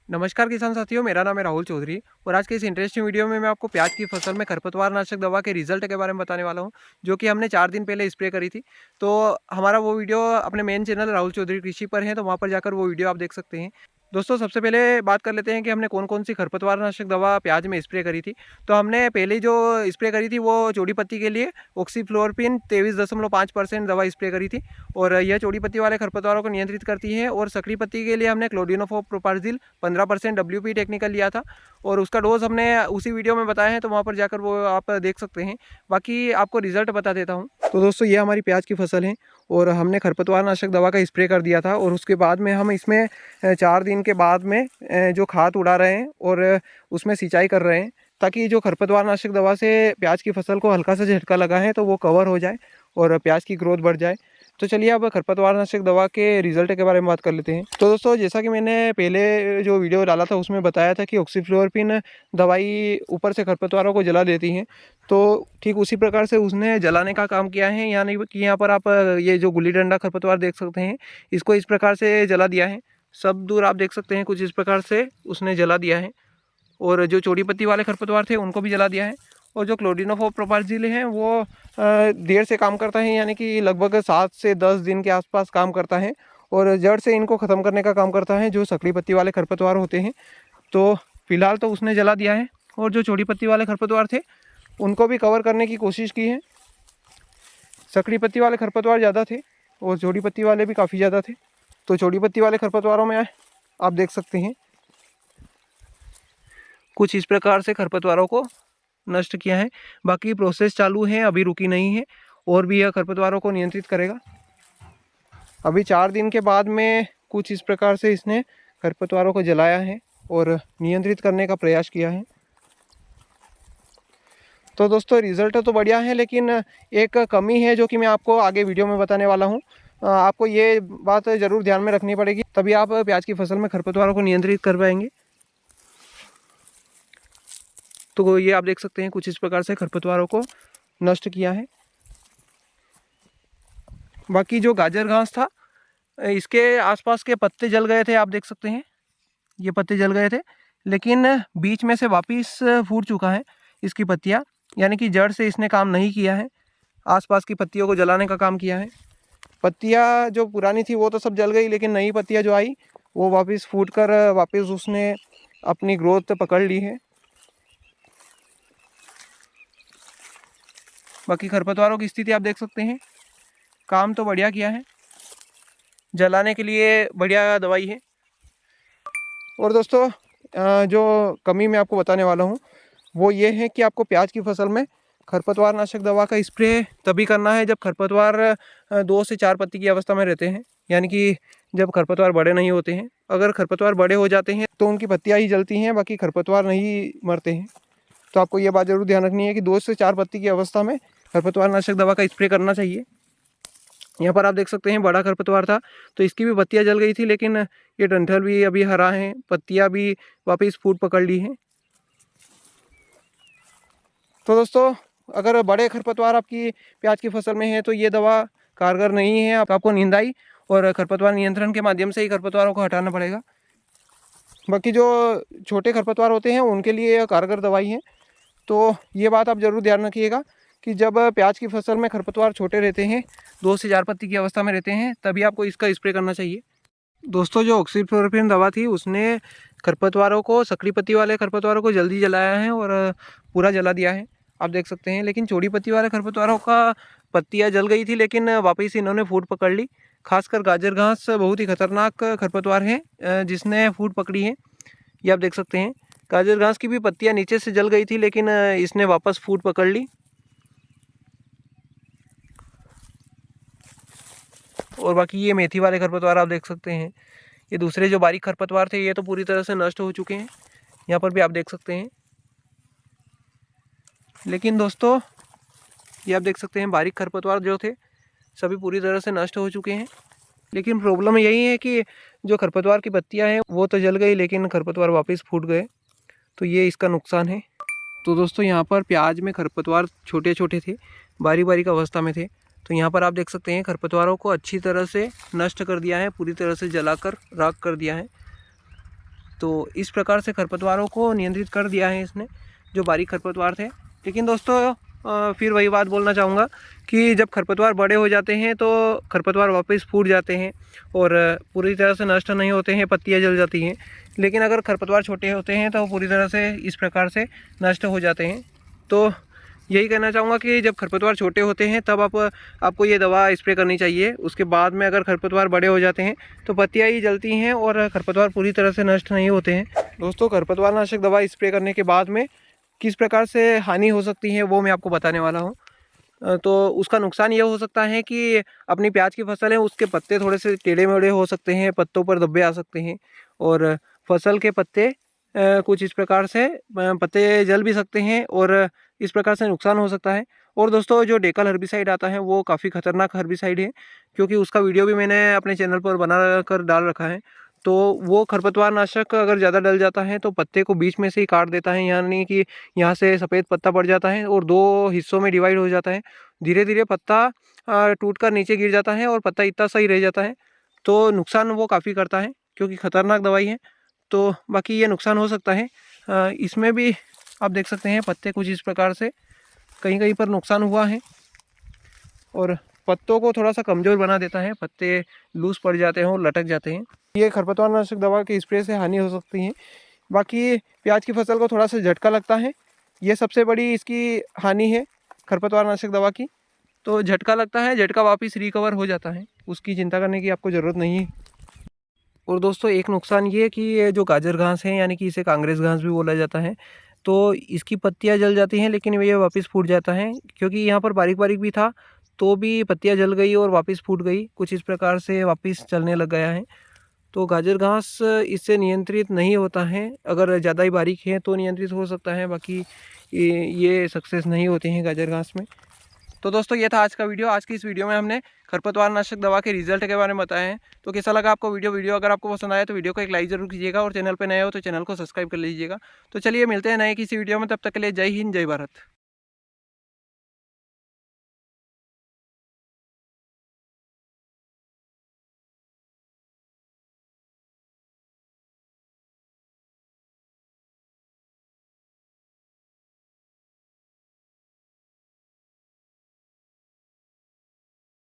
नमस्कार किसान साथियों, मेरा नाम है राहुल चौधरी और आज के इस इंटरेस्टिंग वीडियो में मैं आपको प्याज की फसल में खरपतवार नाशक दवा के रिजल्ट के बारे में बताने वाला हूं, जो कि हमने 4 दिन पहले स्प्रे करी थी। तो हमारा वो वीडियो अपने मेन चैनल राहुल चौधरी कृषि पर है, तो वहां पर जाकर वो वीडियो आप देख सकते हैं। दोस्तों, सबसे पहले बात कर लेते हैं कि हमने कौन कौन सी खरपतवार नाशक दवा प्याज में स्प्रे करी थी। तो हमने पहले जो स्प्रे करी थी वो चौड़ी पत्ती के लिए ऑक्सीफ्लोरोपिन 23.5% दवा स्प्रे करी थी और यह चौड़ी पत्ती वाले खरपतवारों को नियंत्रित करती है। और सकरी पत्ती के लिए हमने क्लोडिनोफॉप प्रोपार्जिल 15% WP टेक्निकल लिया था और उसका डोज हमने उसी वीडियो में बताया है, तो वहाँ पर जाकर वो आप देख सकते हैं। बाकी आपको रिजल्ट बता देता हूँ। तो दोस्तों, ये हमारी प्याज की फसल है और हमने खरपतवार नाशक दवा का स्प्रे कर दिया था और उसके बाद में हम इसमें 4 दिन के बाद में जो खाद उड़ा रहे हैं और उसमें सिंचाई कर रहे हैं, ताकि जो खरपतवार नाशक दवा से प्याज की फसल को हल्का सा झटका लगा है तो वो कवर हो जाए और प्याज की ग्रोथ बढ़ जाए। तो चलिए अब खरपतवार नाशक दवा के रिजल्ट के बारे में बात कर लेते हैं। तो दोस्तों, जैसा कि मैंने पहले जो वीडियो डाला था उसमें बताया था कि ऑक्सीफ्लोरोपिन दवाई ऊपर से खरपतवारों को जला देती है, तो ठीक उसी प्रकार से उसने जलाने का काम किया है। यानी कि यहाँ पर आप ये जो गुल्ली डंडा खरपतवार देख सकते हैं, इसको इस प्रकार से जला दिया है। सब दूर आप देख सकते हैं, कुछ इस प्रकार से उसने जला दिया है। और जो चौड़ी पत्ती वाले खरपतवार थे उनको भी जला दिया है। और जो क्लोडिनोफॉप प्रोपार्जिल है वो देर से काम करता है, यानी कि लगभग 7 से 10 दिन के आसपास काम करता है और जड़ से इनको ख़त्म करने का काम करता है, जो सकड़ी पत्ती वाले खरपतवार होते हैं। तो फिलहाल तो उसने जला दिया है और जो चौड़ी पत्ती वाले खरपतवार थे उनको भी कवर करने की कोशिश की है। सकड़ी पत्ती वाले खरपतवार ज़्यादा थे और चौड़ी पत्ती वाले भी काफ़ी ज़्यादा थे। तो चौड़ी पत्ती वाले खरपतवारों में आप देख सकते हैं कुछ इस प्रकार से खरपतवारों को नष्ट किया है। बाकी प्रोसेस चालू है, अभी रुकी नहीं है और भी यह खरपतवारों को नियंत्रित करेगा। अभी 4 दिन के बाद में कुछ इस प्रकार से इसने खरपतवारों को जलाया है और नियंत्रित करने का प्रयास किया है। तो दोस्तों, रिज़ल्ट तो बढ़िया है, लेकिन एक कमी है जो कि मैं आपको आगे वीडियो में बताने वाला हूँ। आपको ये बात ज़रूर ध्यान में रखनी पड़ेगी, तभी आप प्याज की फसल में खरपतवारों को नियंत्रित कर पाएंगे। तो ये आप देख सकते हैं कुछ इस प्रकार से खरपतवारों को नष्ट किया है। बाकी जो गाजर घास था, इसके आसपास के पत्ते जल गए थे, आप देख सकते हैं ये पत्ते जल गए थे, लेकिन बीच में से वापस फूट चुका है इसकी पत्तियां, यानी कि जड़ से इसने काम नहीं किया है, आसपास की पत्तियों को जलाने का काम किया है। पत्तियां जो पुरानी थी वो तो सब जल गई, लेकिन नई पत्तियां जो आई वो वापस फूट कर वापस उसने अपनी ग्रोथ पकड़ ली है। बाकी खरपतवारों की स्थिति आप देख सकते हैं, काम तो बढ़िया किया है, जलाने के लिए बढ़िया दवाई है। और दोस्तों, जो कमी मैं आपको बताने वाला हूँ वो ये है कि आपको प्याज की फसल में खरपतवार नाशक दवा का स्प्रे तभी करना है जब खरपतवार 2 से 4 पत्ती की अवस्था में रहते हैं, यानी कि जब खरपतवार बड़े नहीं होते हैं। अगर खरपतवार बड़े हो जाते हैं तो उनकी पत्तियाँ ही जलती हैं, बाकी खरपतवार नहीं मरते हैं। तो आपको ये बात ज़रूर ध्यान रखनी है कि 2 से 4 पत्ती की अवस्था में खरपतवार नाशक दवा का स्प्रे करना चाहिए। यहाँ पर आप देख सकते हैं बड़ा खरपतवार था तो इसकी भी पत्तियाँ जल गई थी, लेकिन ये डंठल भी अभी हरा है, पत्तियाँ भी वापस फूट पकड़ ली हैं। तो दोस्तों, अगर बड़े खरपतवार आपकी प्याज की फसल में है तो ये दवा कारगर नहीं है। आपको निंदाई और खरपतवार नियंत्रण के माध्यम से ही खरपतवारों को हटाना पड़ेगा। बाकी जो छोटे खरपतवार होते हैं उनके लिए यह कारगर दवाई है। तो ये बात आप ज़रूर ध्यान रखिएगा कि जब प्याज की फसल में खरपतवार छोटे रहते हैं, 2 से 4 पत्ती की अवस्था में रहते हैं, तभी आपको इसका स्प्रे करना चाहिए। दोस्तों, जो ऑक्सीफ्लोरोपिन दवा थी उसने खरपतवारों को, सकड़ी पत्ती वाले खरपतवारों को जल्दी जलाया है और पूरा जला दिया है, आप देख सकते हैं। लेकिन चौड़ी पत्ती वाले खरपतवारों का पत्तियाँ जल गई थी, लेकिन वापस इन्होंने फूट पकड़ ली। खासकर गाजर घास बहुत ही खतरनाक खरपतवार है जिसने फूट पकड़ी है, ये आप देख सकते हैं। गाजर घास की भी पत्तियाँ नीचे से जल गई थी, लेकिन इसने वापस फूट पकड़ ली। और बाकी ये मेथी वाले खरपतवार आप देख सकते हैं, ये दूसरे जो बारीक खरपतवार थे ये तो पूरी तरह से नष्ट हो चुके हैं, यहाँ पर भी आप देख सकते हैं। लेकिन दोस्तों, ये आप देख सकते हैं बारीक खरपतवार जो थे सभी पूरी तरह से नष्ट हो चुके हैं। लेकिन प्रॉब्लम यही है कि जो खरपतवार की पत्तियां हैं वो तो जल गई, लेकिन खरपतवार वापस फूट गए, तो ये इसका नुकसान है। तो दोस्तों, यहाँ पर प्याज में खरपतवार छोटे छोटे थे, बारीक बारीक अवस्था में थे। तो यहाँ पर आप देख सकते हैं खरपतवारों को अच्छी तरह से नष्ट कर दिया है, पूरी तरह से जलाकर राख कर दिया है। तो इस प्रकार से खरपतवारों को नियंत्रित कर दिया है इसने, जो बारीक खरपतवार थे। लेकिन दोस्तों फिर वही बात बोलना चाहूँगा कि जब खरपतवार बड़े हो जाते हैं तो खरपतवार वापस फूट जाते हैं और पूरी तरह से नष्ट नहीं होते हैं, पत्तियाँ जल जाती हैं। लेकिन अगर खरपतवार छोटे होते हैं तो वो पूरी तरह से इस प्रकार से नष्ट हो जाते हैं। तो यही कहना चाहूँगा कि जब खरपतवार छोटे होते हैं तब आपको ये दवा स्प्रे करनी चाहिए। उसके बाद में अगर खरपतवार बड़े हो जाते हैं तो पत्तियाँ ही जलती हैं और खरपतवार पूरी तरह से नष्ट नहीं होते हैं। दोस्तों, खरपतवार नाशक दवा स्प्रे करने के बाद में किस प्रकार से हानि हो सकती है वो मैं आपको बताने वाला हूँ। तो उसका नुकसान ये हो सकता है कि अपनी प्याज की फसल है उसके पत्ते थोड़े से टेढ़े मेढ़े हो सकते हैं, पत्तों पर धब्बे आ सकते हैं और फसल के पत्ते कुछ इस प्रकार से पत्ते जल भी सकते हैं और इस प्रकार से नुकसान हो सकता है। और दोस्तों, जो डेकल हर्बिसाइड आता है वो काफ़ी ख़तरनाक हर्बिसाइड है, क्योंकि उसका वीडियो भी मैंने अपने चैनल पर बना कर डाल रखा है। तो वो खरपतवार नाशक अगर ज़्यादा डल जाता है तो पत्ते को बीच में से ही काट देता है, यानी कि यहाँ से सफ़ेद पत्ता पड़ जाता है और 2 हिस्सों में डिवाइड हो जाता है। धीरे धीरे पत्ता टूट कर नीचे गिर जाता है और पत्ता इतना सही रह जाता है। तो नुकसान वो काफ़ी करता है, क्योंकि ख़तरनाक दवाई है। तो बाकी ये नुकसान हो सकता है। इसमें भी आप देख सकते हैं पत्ते कुछ इस प्रकार से कहीं कहीं पर नुकसान हुआ है और पत्तों को थोड़ा सा कमज़ोर बना देता है, पत्ते लूज पड़ जाते हैं और लटक जाते हैं। ये खरपतवार नाशक दवा के स्प्रे से हानि हो सकती है। बाकी प्याज की फसल को थोड़ा सा झटका लगता है, ये सबसे बड़ी इसकी हानि है खरपतवार नाशक दवा की। तो झटका लगता है, झटका वापस रिकवर हो जाता है, उसकी चिंता करने की आपको ज़रूरत नहीं है। और दोस्तों, एक नुकसान ये है कि ये जो गाजर घास है, यानी कि इसे कांग्रेस घास भी बोला जाता है, तो इसकी पत्तियां जल जाती हैं लेकिन ये वापस फूट जाता है। क्योंकि यहाँ पर बारीक बारीक भी था तो भी पत्तियां जल गई और वापस फूट गई, कुछ इस प्रकार से वापस चलने लग गया है। तो गाजर घास इससे नियंत्रित नहीं होता है, अगर ज़्यादा ही बारीक है तो नियंत्रित हो सकता है, बाकी ये सक्सेस नहीं होते हैं गाजर घास में। तो दोस्तों, ये था आज का वीडियो। आज की इस वीडियो में हमने खरपतवार नाशक दवा के रिजल्ट के बारे में बताया है। तो कैसा लगा आपको वीडियो अगर आपको पसंद आया तो वीडियो को एक लाइक जरूर कीजिएगा और चैनल पर नए हो तो चैनल को सब्सक्राइब कर लीजिएगा। तो चलिए मिलते हैं नए किसी वीडियो में, तब तक के लिए जय हिंद, जय भारत।